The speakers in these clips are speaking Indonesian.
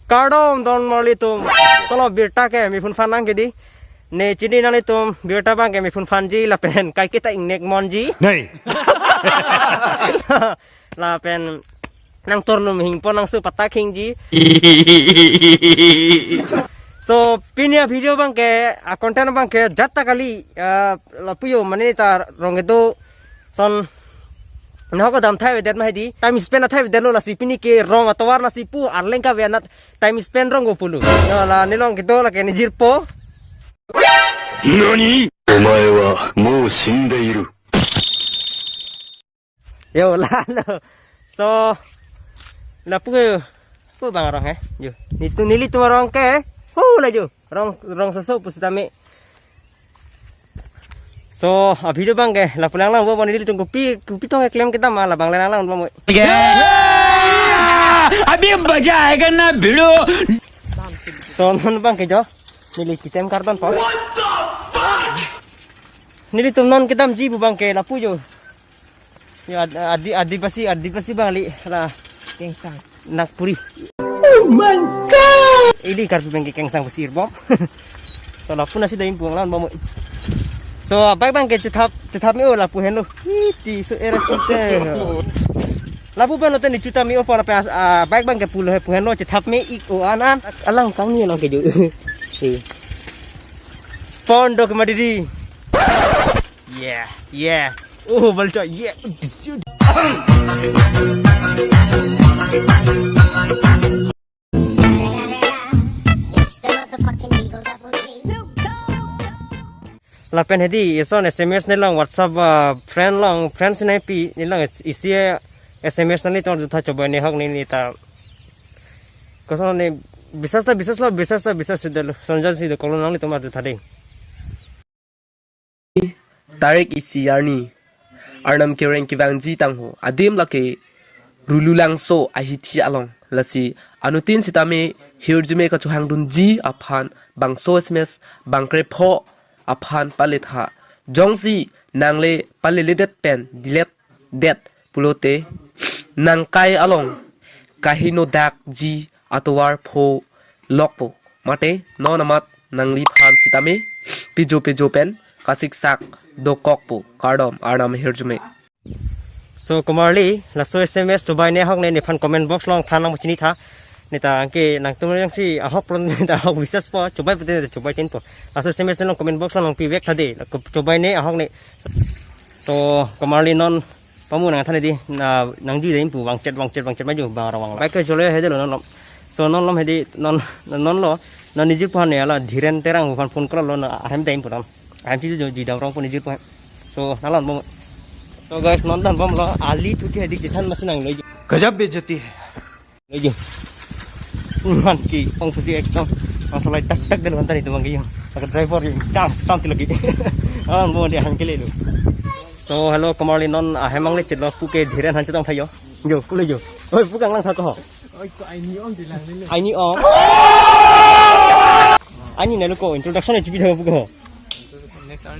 Kardom don mali tum. Tolo birta ke mi fun fanang ke di. Ne chini nali tum birta bang ke mi fun fanji la pen kai kita ingnek monji. Nei. La pen nang tornum hingpo nang su patak hingji. So pinya video bang ke konten bang ke jatta kali la puyo manita rong itu son Nako dam thai vedet mahdi time spend thai vedelo la sipini ke rong atwar la sipu arleng ka venat time spend rong gopulu la nilong kito la ke nijirpo Nani? Omae wa mou shindeiru. Yo la no. So la pu bang rong yo nitu nili tu rong ke la jo rong soso pusitame. So video bang ke la pulang lang bo nili tu kupi tong klaim kita malah bang lenang lang bo. अभी मजा आएगा ना भिड़ो So non bang ke jo nili kitem karbon pa nili tum non kitam ji bu bang ke la pujo ya adipasi bang li la kengsang nakpuri. Oh my god ini karpu bang ke kengsang pasir bom. So la puna si daim puang lan bom. So baik bang ke cetap mi la pu hen lo iti so era kita labu ban noten dicuta mi opo la pas baik bang ke pulo pu hen lo cetap mi ik o anan alang kau ni lang ke jo spawn dog madidi yeah oh balco yeah lapen hedi son SMS nilang WhatsApp friends nai pi nilang isi SMS nani ton jutha coba ni hok ni ta koson ni bisas sudah lo sonjan si de kolon nang ni tomar jutha ding Tarik isi yarni arnam kereng kivangji tangho adim lake rululang so ahiti along lasi anutin sitame hirjume ka chuhang dunji aphan bangso SMS bangkre pho aphan paletha jongsi nangle paleledet pen dilet det pulote nangkai along kahino dak ji atowar pho lokpo mate nonamat nangli phan sitame pijo pen kasik sak dokokpo kardom arnam hirjume. So kumarli laso SMS to buy ne hok ne fan comment box long thanang chini tha nita angke nang tum yang si ahok pron nita ahok bisas po coba pete coba tin po laso SMS ne long comment box long pi vek thade coba ne ahok ne. So kumarli non pamu nang thane di nang ji dein pu wang chet ma ju bang rawang la ke jole he de lo non so non lom he di non lo non niji phan ne ala dhiren terang phan phone kala lo na ahem time pu ahem ji jo ji dang rong pu niji pu so nalan bom. So guys nonton bom lo ali tu ke dik jithan masinang loi गजब बेइज्जती है loi man ki ong pusi ekdom masalah tak dan mantan itu bang ki agak driver yang cam ti lagi an mo dia hang ke le. So hello kamali non hemang le chit lo pu ke dhiren han chitong thayo jo pu le jo oi pu kang lang tha ko oi ko ai ni om ti lang le ai ni om ani ne lo ko introduction ne chibi tho pu ko next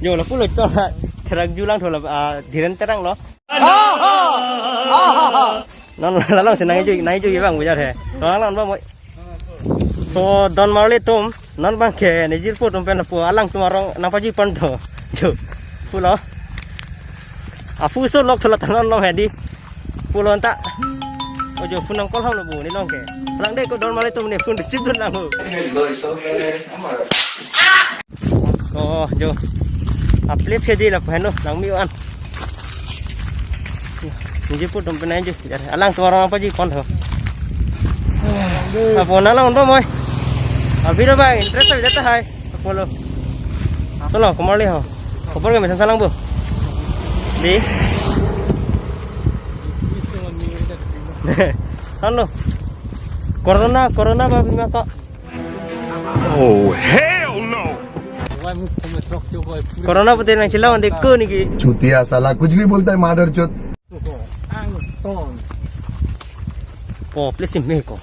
yo la pu lo chito la therang ju lang tho la dhiren terang lo non la lang se nai ju bang bu ja the to lang ba moi. So don marle tum non bang ke ne jir pu tum pen pu alang tumarong napa ji pon tho jo pu lo fu so lok thola tanon lo he di pu lo ta ojo pu nang kol hong lo bu ni long ke lang de ko don marle tum ne pu disip dun lang ho. So jo please ke di la pen lo nang mi an ni pu tum pen ju alang tumarong apa ji pon tho apa na lang ba moi video ba interest sa jata hai follow solo kumarli ho khobor ke mesan salang bu di salo corona ba bima ka Oh hell no. corona pute nang chilawan de ko ni ki चूतिया साला कुछ भी बोलता है मादर चोत po please me ko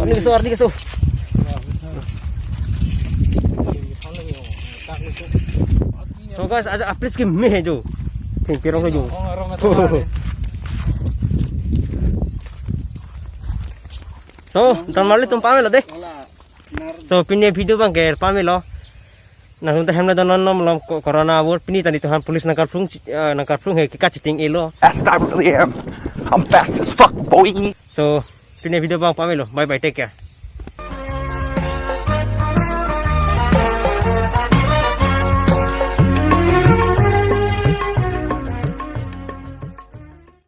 ni so ardi so. So guys aja please ke me jo ting pirong jo So, dan mali tum pamelo deh. So, pinnya video bang ger pamelo. Nah, untuk hamna dan nom lom corona award pini tadi Tuhan polis nangkar prung he kita citing elo. Fast I really am. I'm fast as fuck, boy. So, pinnya video bang pamelo. Bye bye, take care.